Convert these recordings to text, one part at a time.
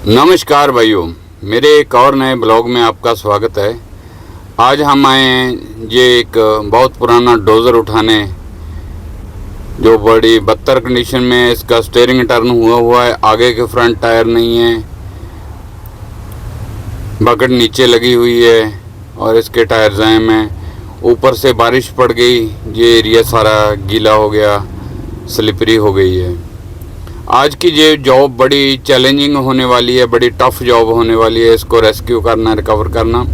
नमस्कार भाइयों, मेरे एक और नए ब्लॉग में आपका स्वागत है। आज हम आए हैं ये एक बहुत पुराना डोज़र उठाने, जो बड़ी बदतर कंडीशन में है। इसका स्टीयरिंग टर्न हुआ है, आगे के फ्रंट टायर नहीं है, बकेट नीचे लगी हुई है और इसके टायर जैम हैं। ऊपर से बारिश पड़ गई, ये एरिया सारा गीला हो गया, स्लिपरी हो गई है। आज की ये जॉब बड़ी चैलेंजिंग होने वाली है, बड़ी टफ जॉब होने वाली है। इसको रेस्क्यू करना, रिकवर करना।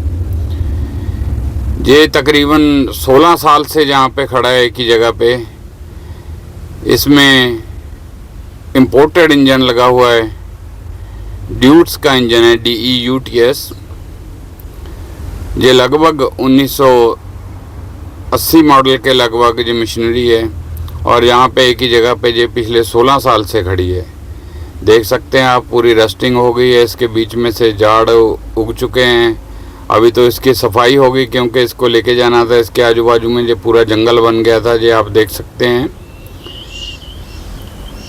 ये तकरीबन 16 साल से जहाँ पे खड़ा है एक ही जगह पे। इसमें इम्पोर्टेड इंजन लगा हुआ है, ड्यूट्स का इंजन है, DEUTS। ये लगभग 1980 मॉडल के लगभग ये मशीनरी है और यहाँ पे एक ही जगह पे ये पिछले 16 साल से खड़ी है। देख सकते हैं आप, पूरी रस्टिंग हो गई है, इसके बीच में से झाड़ उग चुके हैं। अभी तो इसकी सफाई होगी क्योंकि इसको लेके जाना था। इसके आजू बाजू में ये पूरा जंगल बन गया था, ये आप देख सकते हैं।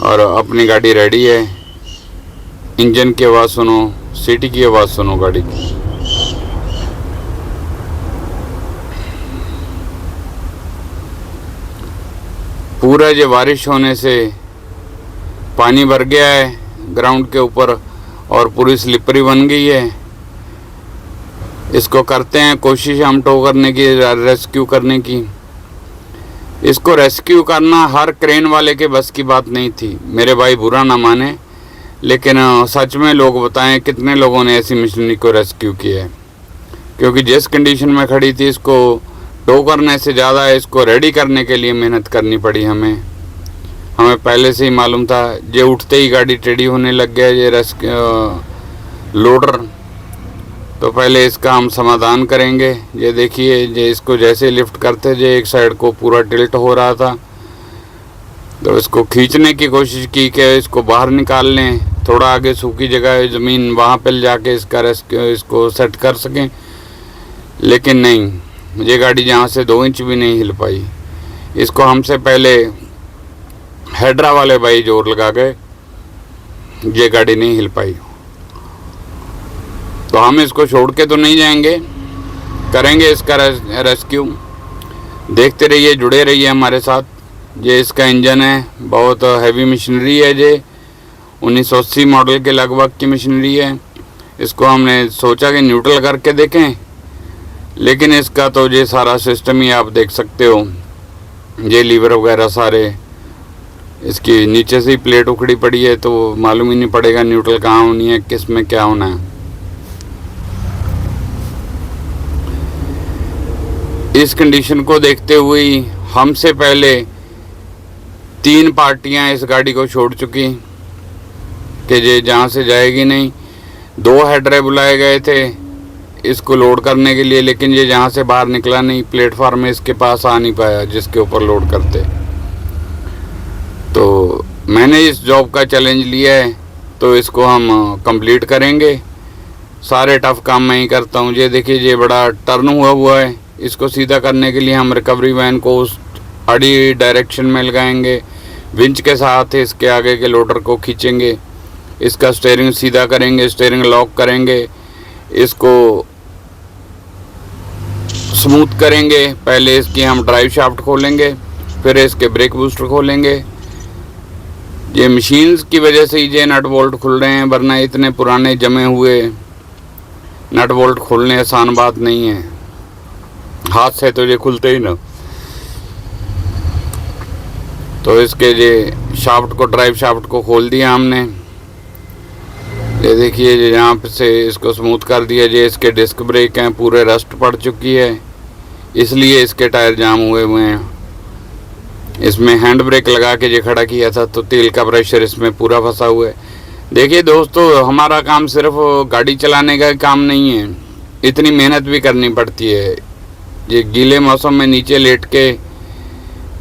और अपनी गाड़ी रेडी है। इंजन की आवाज़ सुनो, सीटी की आवाज़ सुनो गाड़ी की। पूरा ये बारिश होने से पानी भर गया है ग्राउंड के ऊपर और पूरी स्लिपरी बन गई है। इसको करते हैं कोशिश हम टो करने की, रेस्क्यू करने की। इसको रेस्क्यू करना हर क्रेन वाले के बस की बात नहीं थी। मेरे भाई बुरा ना माने, लेकिन सच में लोग बताएं कितने लोगों ने ऐसी मशीनरी को रेस्क्यू किया है। क्योंकि जिस कंडीशन में खड़ी थी, इसको टो करने से ज़्यादा इसको रेडी करने के लिए मेहनत करनी पड़ी हमें पहले से ही मालूम था। ये उठते ही गाड़ी टेढ़ी होने लग गया ये लोडर। तो पहले इसका हम समाधान करेंगे। ये देखिए, ये इसको जैसे लिफ्ट करते थे एक साइड को पूरा टिल्ट हो रहा था, तो इसको खींचने की कोशिश की कि इसको बाहर निकाल लें। थोड़ा आगे सूखी जगह है ज़मीन, वहाँ पर जाके इसको सेट कर सकें, लेकिन नहीं, ये गाड़ी यहाँ से 2 इंच भी नहीं हिल पाई। इसको हमसे पहले हेड्रा वाले भाई जोर लगा गए, ये गाड़ी नहीं हिल पाई। तो हम इसको छोड़ के तो नहीं जाएंगे, करेंगे इसका रेस्क्यू। देखते रहिए, जुड़े रहिए हमारे साथ। ये इसका इंजन है, बहुत हैवी मशीनरी है। ये 1980 मॉडल के लगभग की मशीनरी है। इसको हमने सोचा कि न्यूट्रल करके देखें, लेकिन इसका तो ये सारा सिस्टम ही आप देख सकते हो। ये लीवर वगैरह सारे, इसकी नीचे से ही प्लेट उखड़ी पड़ी है, तो मालूम ही नहीं पड़ेगा न्यूट्रल कहाँ होनी है, किस में क्या होना है। इस कंडीशन को देखते हुए हमसे पहले 3 पार्टियां इस गाड़ी को छोड़ चुकी कि ये जहाँ से जाएगी नहीं। 2 हेडरे बुलाए गए थे इसको लोड करने के लिए, लेकिन ये जहाँ से बाहर निकला नहीं, प्लेटफार्म में इसके पास आ नहीं पाया जिसके ऊपर लोड करते। तो मैंने इस जॉब का चैलेंज लिया है, तो इसको हम कंप्लीट करेंगे। सारे टफ काम मैं ही करता हूँ। ये देखिए, ये बड़ा टर्न हुआ है। इसको सीधा करने के लिए हम रिकवरी वैन को उस आड़ी डायरेक्शन में लगाएंगे, विंच के साथ इसके आगे के लोडर को खींचेंगे, इसका स्टीयरिंग सीधा करेंगे, स्टीयरिंग लॉक करेंगे, इसको स्मूथ करेंगे। पहले इसकी हम ड्राइव शाफ्ट खोलेंगे, फिर इसके ब्रेक बूस्टर खोलेंगे। ये मशीन्स की वजह से ये नट बोल्ट खुल रहे हैं, वरना इतने पुराने जमे हुए नट बोल्ट खोलने आसान बात नहीं है। हाथ से तो ये खुलते ही ना। तो इसके ये शाफ्ट को, ड्राइव शाफ्ट को खोल दिया हमने। ये देखिए, यहाँ से इसको स्मूथ कर दिया। ये इसके डिस्क ब्रेक हैं, पूरे रस्ट पड़ चुकी है, इसलिए इसके टायर जाम हुए हैं। इसमें हैंड ब्रेक लगा के ये खड़ा किया था, तो तेल का प्रेशर इसमें पूरा फंसा हुआ है। देखिए दोस्तों, हमारा काम सिर्फ गाड़ी चलाने का काम नहीं है, इतनी मेहनत भी करनी पड़ती है। ये गीले मौसम में नीचे लेट के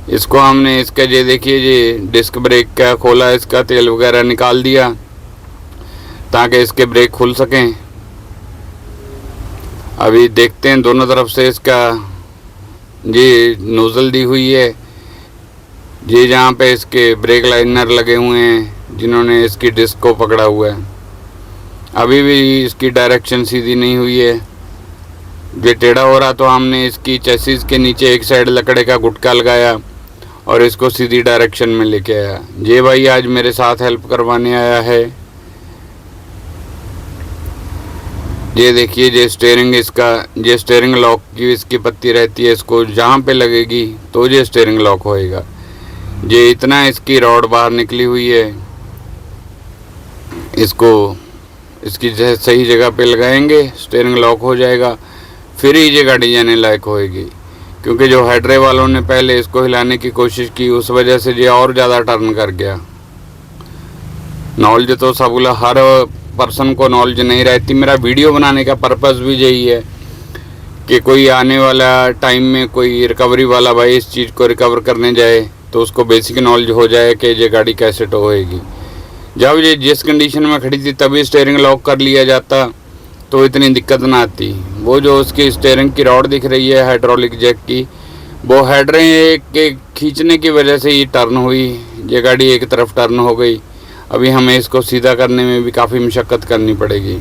इसको हमने, इसका ये देखिए, ये डिस्क ब्रेक का खोला, इसका तेल वगैरह निकाल दिया ताकि इसके ब्रेक खुल सकें। अभी देखते हैं, दोनों तरफ से इसका ये नोज़ल दी हुई है। ये जहाँ पे इसके ब्रेक लाइनर लगे हुए हैं, जिन्होंने इसकी डिस्क को पकड़ा हुआ है, अभी भी इसकी डायरेक्शन सीधी नहीं हुई है। ये टेढ़ा हो रहा तो हमने इसकी चेसिस के नीचे एक साइड लकड़े का गुटका लगाया और इसको सीधी डायरेक्शन में लेके आया। ये भाई आज मेरे साथ हेल्प करवाने आया है। ये देखिए, ये स्टीयरिंग इसका, ये स्टीयरिंग लॉक की इसकी पत्ती रहती है, इसको जहाँ पे लगेगी तो ये स्टीयरिंग लॉक होएगा। ये इतना इसकी रॉड बाहर निकली हुई है, इसको इसकी सही जगह पे लगाएंगे, स्टीयरिंग लॉक हो जाएगा, फिर ही ये गाड़ी जाने लायक होएगी। क्योंकि जो हेडरे वालों ने पहले इसको हिलाने की कोशिश की, उस वजह से ये और ज़्यादा टर्न कर गया। नॉलेज तो सब हर पर्सन को नॉलेज नहीं रहती। मेरा वीडियो बनाने का पर्पस भी यही है कि कोई आने वाला टाइम में कोई रिकवरी वाला भाई इस चीज़ को रिकवर करने जाए तो उसको बेसिक नॉलेज हो जाए कि ये गाड़ी कैसे टो होएगी। जब ये जिस कंडीशन में खड़ी थी तभी स्टीयरिंग लॉक कर लिया जाता तो इतनी दिक्कत ना आती। वो जो उसकी स्टीयरिंग की रॉड दिख रही है हाइड्रोलिक जैक की, वो हेडरे के खींचने की वजह से ही टर्न हुई, ये गाड़ी एक तरफ टर्न हो गई। अभी हमें इसको सीधा करने में भी काफ़ी मशक्क़त करनी पड़ेगी।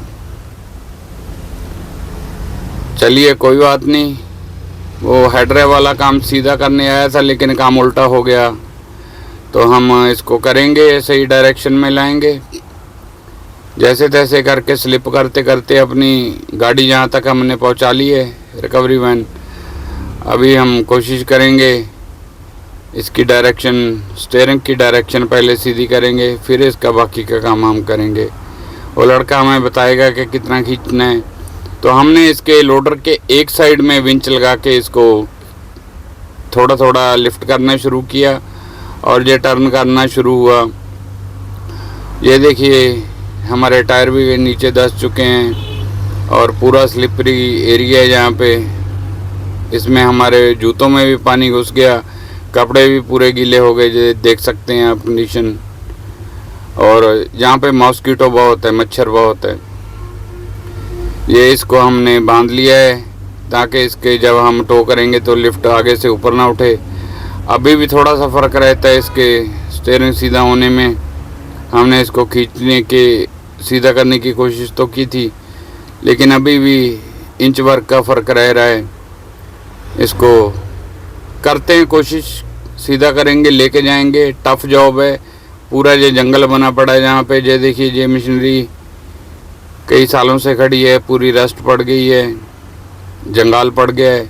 चलिए कोई बात नहीं, वो हेडरे वाला काम सीधा करने आया था लेकिन काम उल्टा हो गया, तो हम इसको करेंगे, सही डायरेक्शन में लाएंगे। जैसे तैसे करके स्लिप करते करते अपनी गाड़ी जहाँ तक हमने पहुँचा ली है रिकवरी वैन। अभी हम कोशिश करेंगे इसकी डायरेक्शन, स्टीयरिंग की डायरेक्शन पहले सीधी करेंगे, फिर इसका बाकी का काम हम करेंगे। वो लड़का हमें बताएगा कि कितना खींचना है। तो हमने इसके लोडर के एक साइड में विंच लगा के इसको थोड़ा थोड़ा लिफ्ट करना शुरू किया और ये टर्न करना शुरू हुआ। ये देखिए, हमारे टायर भी नीचे धंस चुके हैं और पूरा स्लिपरी एरिया है जहाँ पे, इसमें हमारे जूतों में भी पानी घुस गया, कपड़े भी पूरे गीले हो गए, जो देख सकते हैं आप कंडीशन। और यहाँ पे मॉस्किटो बहुत है, मच्छर बहुत है। ये इसको हमने बांध लिया है ताकि इसके जब हम टो करेंगे तो लिफ्ट आगे से ऊपर ना उठे। अभी भी थोड़ा सा फ़र्क रहता है इसके स्टीयरिंग सीधा होने में। हमने इसको खींचने के सीधा करने की कोशिश तो की थी लेकिन अभी भी इंच भर का फ़र्क रह रहा है। इसको करते हैं कोशिश, सीधा करेंगे, लेके जाएंगे। टफ़ जॉब है, पूरा ये जंगल बना पड़ा है जहाँ पे। ये देखिए, ये मशीनरी कई सालों से खड़ी है, पूरी रस्ट पड़ गई है, जंगाल पड़ गया है,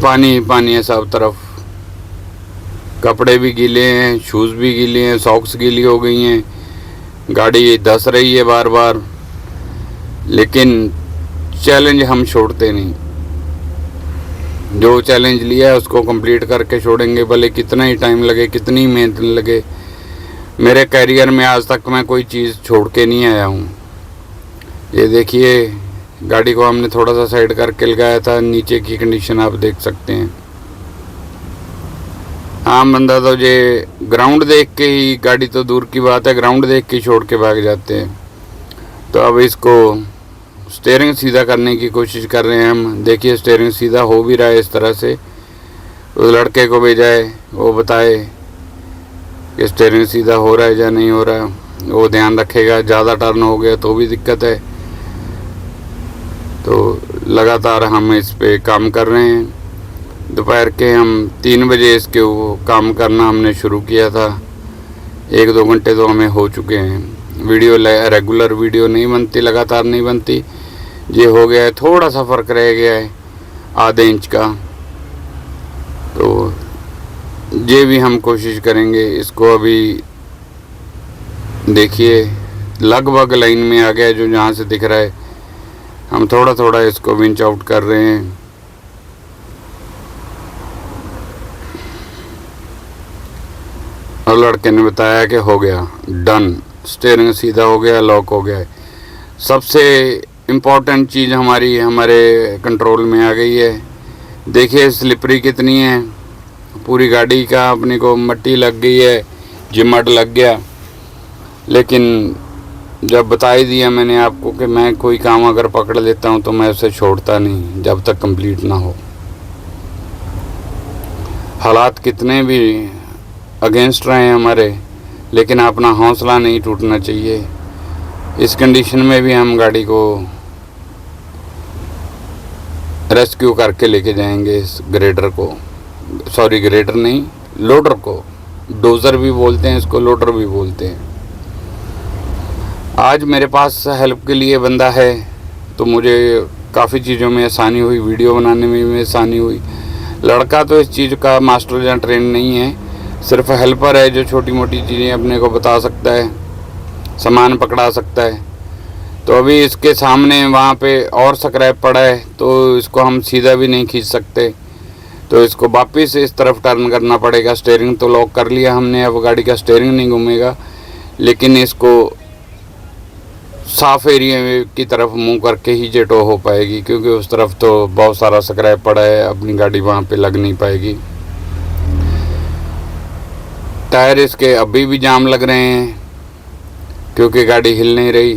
पानी ही पानी है सब तरफ। कपड़े भी गीले हैं, शूज़ भी गीले हैं, सॉक्स गीली हो गई हैं, गाड़ी धंस रही है बार बार। लेकिन चैलेंज हम छोड़ते नहीं, जो चैलेंज लिया है उसको कंप्लीट करके छोड़ेंगे, भले कितना ही टाइम लगे, कितनी मेहनत लगे। मेरे करियर में आज तक मैं कोई चीज़ छोड़ के नहीं आया हूँ। ये देखिए, गाड़ी को हमने थोड़ा सा साइड करके लगाया था, नीचे की कंडीशन आप देख सकते हैं। आम बंदा तो ये ग्राउंड देख के ही, गाड़ी तो दूर की बात है, ग्राउंड देख के छोड़ के भाग जाते हैं। तो अब इसको स्टीयरिंग सीधा करने की कोशिश कर रहे हैं हम। देखिए, स्टीयरिंग सीधा हो भी रहा है इस तरह से। उस लड़के को भेजा है, वो बताए कि स्टीयरिंग सीधा हो रहा है या नहीं हो रहा, वो ध्यान रखेगा। ज़्यादा टर्न हो गया तो भी दिक्कत है। तो लगातार हम इस पे काम कर रहे हैं। दोपहर के हम 3 बजे इसके वो काम करना हमने शुरू किया था। 1-2 घंटे तो हमें हो चुके हैं। वीडियो रेगुलर वीडियो नहीं बनती, लगातार नहीं बनती। ये हो गया है, थोड़ा सा फ़र्क रह गया है आधे इंच का। तो ये भी हम कोशिश करेंगे इसको। अभी देखिए, लगभग लाइन में आ गया, जो जहाँ से दिख रहा है। हम थोड़ा थोड़ा इसको विंच आउट कर रहे हैं। और लड़के ने बताया कि हो गया, डन, स्टीयरिंग सीधा हो गया, लॉक हो गया है। सबसे इम्पोर्टेंट चीज़ हमारे कंट्रोल में आ गई है। देखिए स्लिपरी कितनी है, पूरी गाड़ी का अपने को मट्टी लग गई है, जिमट लग गया। लेकिन जब बता ही दिया मैंने आपको कि मैं कोई काम अगर पकड़ लेता हूँ तो मैं उसे छोड़ता नहीं जब तक कंप्लीट ना हो। हालात कितने भी अगेंस्ट रहे हैं हमारे, लेकिन अपना हौसला नहीं टूटना चाहिए। इस कंडीशन में भी हम गाड़ी को रेस्क्यू करके लेके जाएंगे इस ग्रेडर को, सॉरी ग्रेडर नहीं, लोडर को। डोज़र भी बोलते हैं इसको, लोडर भी बोलते हैं। आज मेरे पास हेल्प के लिए बंदा है तो मुझे काफ़ी चीज़ों में आसानी हुई, वीडियो बनाने में भी आसानी हुई। लड़का तो इस चीज़ का मास्टर या ट्रेन नहीं है, सिर्फ हेल्पर है जो छोटी मोटी चीज़ें अपने को बता सकता है, सामान पकड़ा सकता है। तो अभी इसके सामने वहाँ पे और स्क्रैप पड़ा है तो इसको हम सीधा भी नहीं खींच सकते, तो इसको वापस इस तरफ टर्न करना पड़ेगा। स्टीयरिंग तो लॉक कर लिया हमने, अब गाड़ी का स्टीयरिंग नहीं घूमेगा, लेकिन इसको साफ एरिया की तरफ मुंह करके ही जेटो हो पाएगी, क्योंकि उस तरफ तो बहुत सारा स्क्रैप पड़ा है, अपनी गाड़ी वहाँ पे लग नहीं पाएगी। टायर इसके अभी भी जाम लग रहे हैं क्योंकि गाड़ी हिल नहीं रही,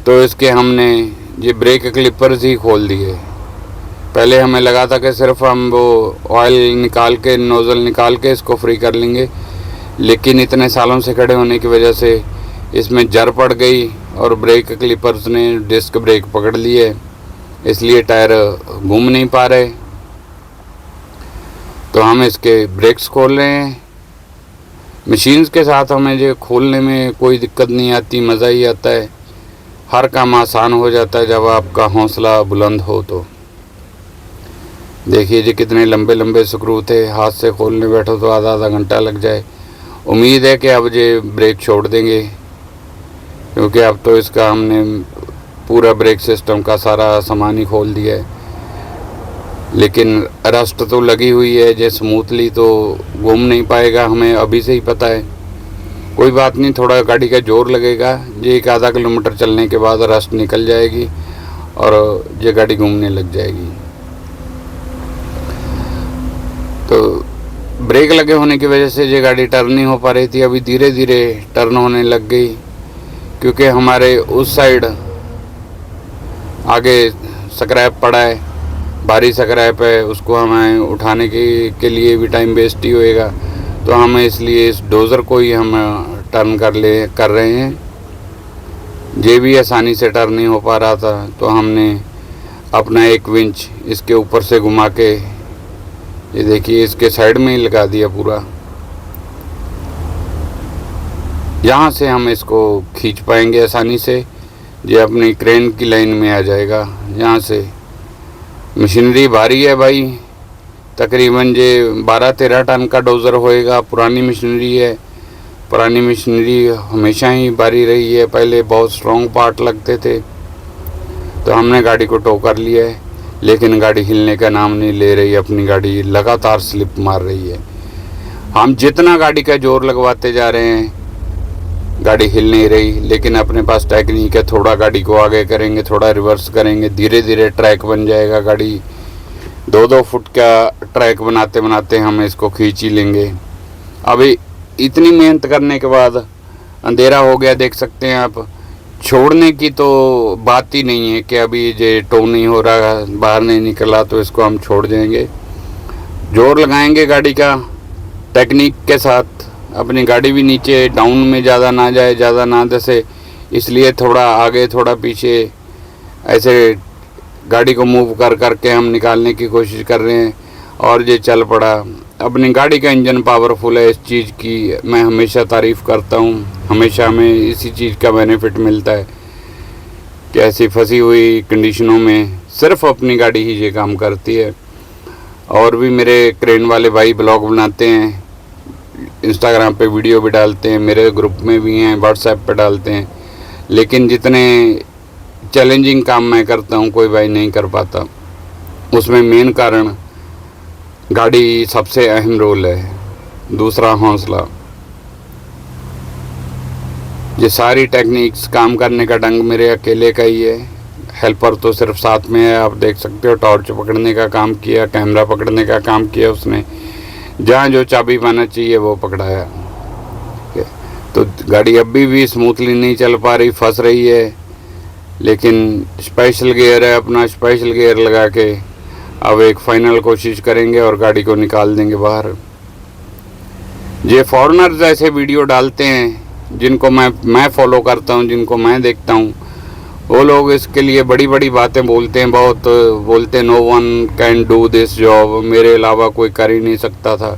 तो इसके हमने ये ब्रेक क्लिपर्स ही खोल दिए। पहले हमें लगा था कि सिर्फ हम वो ऑयल निकाल के, नोज़ल निकाल के इसको फ्री कर लेंगे, लेकिन इतने सालों से खड़े होने की वजह से इसमें जर पड़ गई और ब्रेक क्लिपर्स ने डिस्क ब्रेक पकड़ लिए, इसलिए टायर घूम नहीं पा रहे। तो हम इसके ब्रेक्स खोल रहे हैं। मशीन्स के साथ हमें जो खोलने में कोई दिक्कत नहीं आती, मज़ा ही आता है। हर काम आसान हो जाता है जब आपका हौसला बुलंद हो। तो देखिए जी कितने लंबे लंबे स्क्रू थे, हाथ से खोलने बैठो तो आधा आधा घंटा लग जाए। उम्मीद है कि अब ये ब्रेक छोड़ देंगे, क्योंकि अब तो इसका हमने पूरा ब्रेक सिस्टम का सारा सामान ही खोल दिया है, लेकिन रस्ट तो लगी हुई है, जो स्मूथली तो घूम नहीं पाएगा, हमें अभी से ही पता है। कोई बात नहीं, थोड़ा गाड़ी का जोर लगेगा, ये 1 आधा किलोमीटर चलने के बाद रस्ट निकल जाएगी और ये गाड़ी घूमने लग जाएगी। तो ब्रेक लगे होने की वजह से ये गाड़ी टर्न नहीं हो पा रही थी, अभी धीरे धीरे टर्न होने लग गई, क्योंकि हमारे उस साइड आगे स्क्रैप पड़ा है, भारी स्क्रैप है, उसको हमें उठाने के लिए भी टाइम वेस्ट ही होएगा। तो हम इसलिए इस डोज़र को ही हम टर्न कर रहे हैं। ये भी आसानी से टर्न नहीं हो पा रहा था, तो हमने अपना एक विंच इसके ऊपर से घुमा के, ये देखिए इसके साइड में ही लगा दिया पूरा। यहाँ से हम इसको खींच पाएंगे आसानी से, ये अपनी क्रेन की लाइन में आ जाएगा। यहाँ से मशीनरी भारी है भाई, तकरीबन ये 12-13 टन का डोज़र होएगा। पुरानी मशीनरी है, पुरानी मशीनरी हमेशा ही भारी रही है, पहले बहुत स्ट्रॉन्ग पार्ट लगते थे। तो हमने गाड़ी को टो कर लिया है, लेकिन गाड़ी हिलने का नाम नहीं ले रही, अपनी गाड़ी लगातार स्लिप मार रही है। हम जितना गाड़ी का जोर लगवाते जा रहे हैं गाड़ी हिल नहीं रही, लेकिन अपने पास टेक्निक है, थोड़ा गाड़ी को आगे करेंगे, थोड़ा रिवर्स करेंगे, धीरे धीरे ट्रैक बन जाएगा। गाड़ी 2-2 फुट का ट्रैक बनाते बनाते हम इसको खींच ही लेंगे। अभी इतनी मेहनत करने के बाद अंधेरा हो गया, देख सकते हैं आप। छोड़ने की तो बात ही नहीं है कि अभी ये टो नहीं हो रहा, बाहर नहीं निकला, तो इसको हम छोड़ देंगे। जोर लगाएंगे गाड़ी का टेक्निक के साथ, अपनी गाड़ी भी नीचे डाउन में ज़्यादा ना जाए, ज़्यादा ना धसे, इसलिए थोड़ा आगे थोड़ा पीछे ऐसे गाड़ी को मूव कर करके हम निकालने की कोशिश कर रहे हैं। और ये चल पड़ा। अपनी गाड़ी का इंजन पावरफुल है, इस चीज़ की मैं हमेशा तारीफ़ करता हूँ। हमेशा हमें इसी चीज़ का बेनिफिट मिलता है कि ऐसी फंसी हुई कंडीशनों में सिर्फ अपनी गाड़ी ही ये काम करती है। और भी मेरे क्रेन वाले भाई ब्लॉग बनाते हैं, इंस्टाग्राम पे वीडियो भी डालते हैं, मेरे ग्रुप में भी हैं, व्हाट्सएप पे डालते हैं, लेकिन जितने चैलेंजिंग काम मैं करता हूँ कोई भाई नहीं कर पाता। उसमें मेन कारण गाड़ी सबसे अहम रोल है, दूसरा हौसला। ये सारी टेक्निक्स काम करने का ढंग मेरे अकेले का ही है, हेल्पर तो सिर्फ साथ में है। आप देख सकते हो टॉर्च पकड़ने का काम किया, कैमरा पकड़ने का काम किया उसने, जहाँ जो चाबी पाना चाहिए वो पकड़ाया। तो गाड़ी अभी भी स्मूथली नहीं चल पा रही, फंस रही है, लेकिन स्पेशल गियर है, अपना स्पेशल गियर लगा के अब एक फाइनल कोशिश करेंगे और गाड़ी को निकाल देंगे बाहर। ये फॉरेनर्स ऐसे वीडियो डालते हैं जिनको मैं फॉलो करता हूँ, जिनको मैं देखता हूँ, वो लोग इसके लिए बड़ी बड़ी बातें बोलते हैं, बहुत बोलते हैं no one can do this job, मेरे अलावा कोई कर ही नहीं सकता था।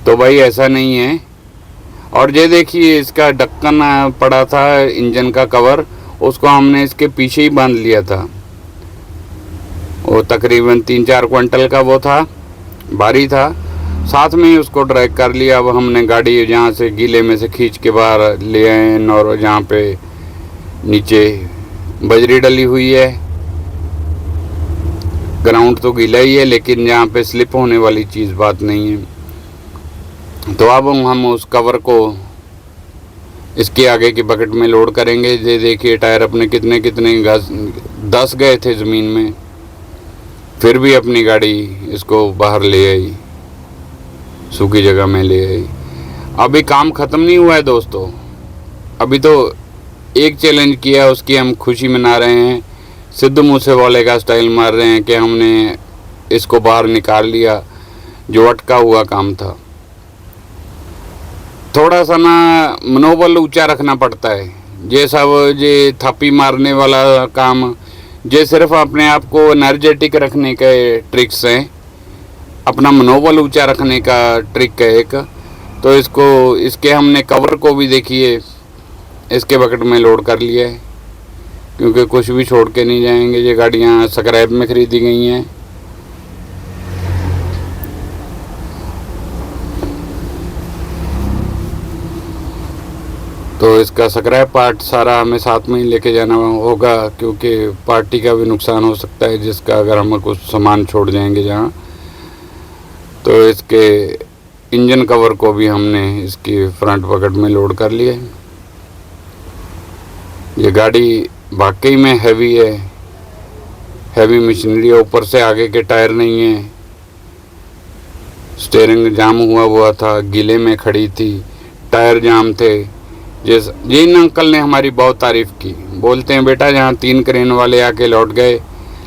तो भाई ऐसा नहीं है। और ये देखिए इसका ढक्कन पड़ा था, इंजन का कवर, उसको हमने इसके पीछे ही बांध लिया था। वो तकरीबन 3-4 क्विंटल का वो था, भारी था, साथ में ही उसको ड्रैग कर लिया। अब हमने गाड़ी जहाँ से गीले में से खींच के बाहर ले आए, और जहाँ पे नीचे बजरी डली हुई है, ग्राउंड तो गीला ही है, लेकिन यहाँ पे स्लिप होने वाली चीज़ बात नहीं है। तो अब हम उस कवर को इसके आगे की बकेट में लोड करेंगे। ये देखिए टायर अपने कितने कितने धंस गए थे ज़मीन में, फिर भी अपनी गाड़ी इसको बाहर ले आई, सूखी जगह में ले आई। अभी काम ख़त्म नहीं हुआ है दोस्तों, अभी तो एक चैलेंज किया, उसकी हम खुशी मना रहे हैं, सिद्धू मूसेवाले का स्टाइल मार रहे हैं कि हमने इसको बाहर निकाल लिया, जो अटका हुआ काम था। थोड़ा सा ना मनोबल ऊंचा रखना पड़ता है। ये सब ये थापी मारने वाला काम, ये सिर्फ अपने आप को एनर्जेटिक रखने के ट्रिक्स हैं, अपना मनोबल ऊंचा रखने का ट्रिक है एक। तो इसके हमने कवर को भी देखिए इसके बकेट में लोड कर लिया है, क्योंकि कुछ भी छोड़ के नहीं जाएंगे। ये गाड़ियाँ स्क्रैप में ख़रीदी गई हैं। तो इसका स्क्रैप पार्ट सारा हमें साथ में ही लेके जाना होगा, क्योंकि पार्टी का भी नुकसान हो सकता है जिसका, अगर हम कुछ सामान छोड़ जाएंगे जहाँ। तो इसके इंजन कवर को भी हमने इसकी फ्रंट बकेट में लोड कर लिया है। ये गाड़ी वाकई में हैवी है, हैवी मशीनरी है। ऊपर से आगे के टायर नहीं है, स्टीयरिंग जाम हुआ था, गीले में खड़ी थी, टायर जाम थे। ये इन अंकल ने हमारी बहुत तारीफ़ की, बोलते हैं बेटा जहाँ 3 क्रेन वाले आके लौट गए,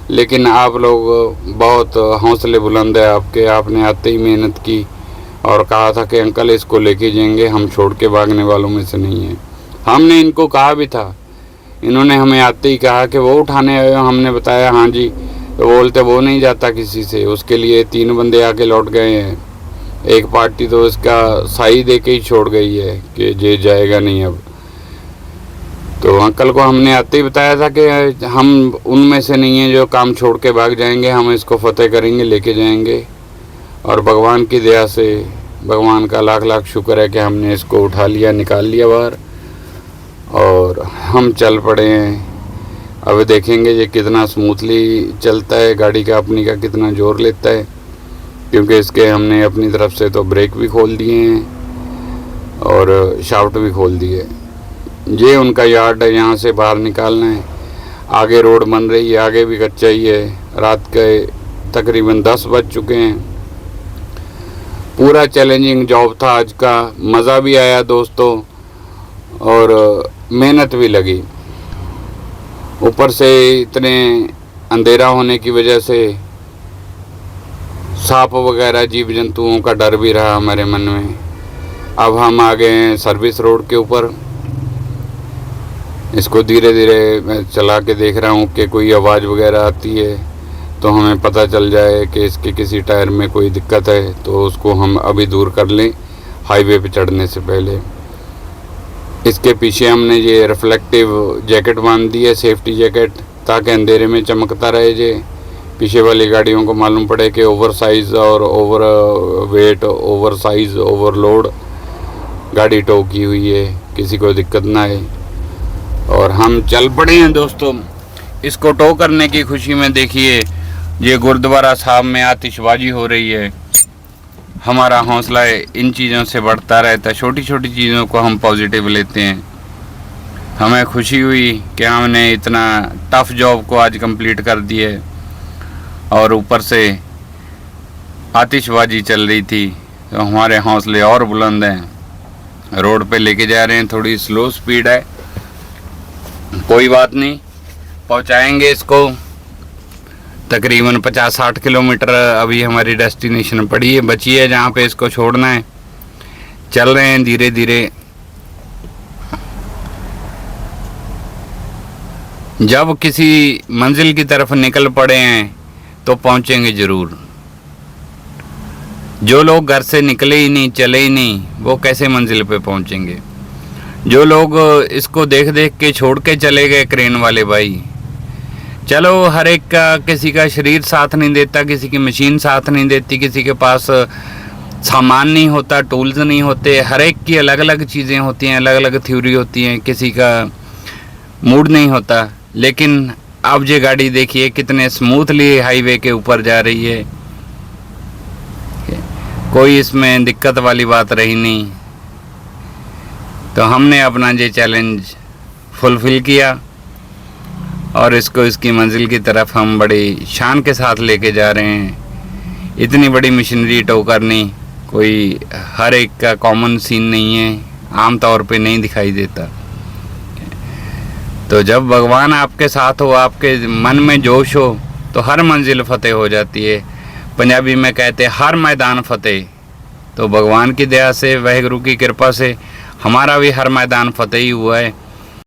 लेकिन आप लोग बहुत हौसले बुलंद है आपके, आपने आते ही मेहनत की और कहा था कि अंकल इसको लेके जाएंगे, हम छोड़ के भागने वालों में से नहीं हैं। हमने इनको कहा भी था, इन्होंने हमें आते ही कहा कि वो उठाने आए, हमने बताया हाँ जी, तो बोलते वो नहीं जाता किसी से, उसके लिए 3 बंदे आके लौट गए हैं। एक पार्टी तो इसका साई दे के ही छोड़ गई है कि ये जाएगा नहीं अब। तो अंकल को हमने आते ही बताया था कि हम उनमें से नहीं हैं जो काम छोड़ के भाग जाएंगे, हम इसको फतेह करेंगे, लेके जाएंगे। और भगवान की दया से, भगवान का लाख लाख शुक्र है कि हमने इसको उठा लिया, निकाल लिया बाहर, और हम चल पड़े हैं। अब देखेंगे ये कितना स्मूथली चलता है, गाड़ी का अपनी का कितना ज़ोर लेता है, क्योंकि इसके हमने अपनी तरफ से तो ब्रेक भी खोल दिए हैं और शाफ्ट भी खोल दिए। ये उनका यार्ड है, यहाँ से बाहर निकालना है। आगे रोड बन रही है, आगे भी कच्चा ही है। रात के तकरीबन 10 बज चुके हैं। पूरा चैलेंजिंग जॉब था आज का, मज़ा भी आया दोस्तों और मेहनत भी लगी। ऊपर से इतने अंधेरा होने की वजह से सांप वगैरह जीव जंतुओं का डर भी रहा हमारे मन में। अब हम आ गए हैं सर्विस रोड के ऊपर। इसको धीरे धीरे मैं चला के देख रहा हूँ कि कोई आवाज़ वगैरह आती है तो हमें पता चल जाए कि इसके किसी टायर में कोई दिक्कत है, तो उसको हम अभी दूर कर लें हाईवे पे चढ़ने से पहले। इसके पीछे हमने ये रिफ्लेक्टिव जैकेट बांध दी है, सेफ्टी जैकेट, ताकि अंधेरे में चमकता रहे। ये पीछे वाली गाड़ियों को मालूम पड़े कि ओवर साइज़ और over weight, over size, overload गाड़ी टो की हुई है, किसी को दिक्कत ना है। और हम चल पड़े हैं दोस्तों इसको टो करने की खुशी में। देखिए ये गुरुद्वारा साहब में आतिशबाजी हो रही है। हमारा हौसला इन चीज़ों से बढ़ता रहता है, छोटी छोटी चीज़ों को हम पॉजिटिव लेते हैं। हमें खुशी हुई कि हमने इतना टफ जॉब को आज कंप्लीट कर दिया है, और ऊपर से आतिशबाजी चल रही थी तो हमारे हौसले और बुलंद हैं। रोड पे लेके जा रहे हैं, थोड़ी स्लो स्पीड है, कोई बात नहीं, पहुंचाएंगे इसको। तकरीबन 50-60 किलोमीटर अभी हमारी डेस्टिनेशन पड़ी है, बची है जहाँ पे इसको छोड़ना है। चल रहे हैं धीरे धीरे। जब किसी मंजिल की तरफ निकल पड़े हैं तो पहुंचेंगे ज़रूर। जो लोग घर से निकले ही नहीं, चले ही नहीं, वो कैसे मंजिल पे पहुंचेंगे। जो लोग इसको देख देख के छोड़ के चले गए क्रेन वाले भाई, चलो हर एक का, किसी का शरीर साथ नहीं देता, किसी की मशीन साथ नहीं देती, किसी के पास सामान नहीं होता, टूल्स नहीं होते, हर एक की अलग अलग चीज़ें होती हैं, अलग अलग थ्योरी होती हैं, किसी का मूड नहीं होता। लेकिन अब ये गाड़ी देखिए कितने स्मूथली हाईवे के ऊपर जा रही है, कोई इसमें दिक्कत वाली बात रही नहीं। तो हमने अपना ये चैलेंज फुलफ़िल किया और इसको इसकी मंजिल की तरफ हम बड़ी शान के साथ लेके जा रहे हैं। इतनी बड़ी मशीनरी टो करनी कोई हर एक का कॉमन सीन नहीं है, आम तौर पे नहीं दिखाई देता। तो जब भगवान आपके साथ हो, आपके मन में जोश हो, तो हर मंजिल फतेह हो जाती है। पंजाबी में कहते हर मैदान फतेह। तो भगवान की दया से, वाहिगुरु की कृपा से हमारा भी हर मैदान फतेह ही हुआ है।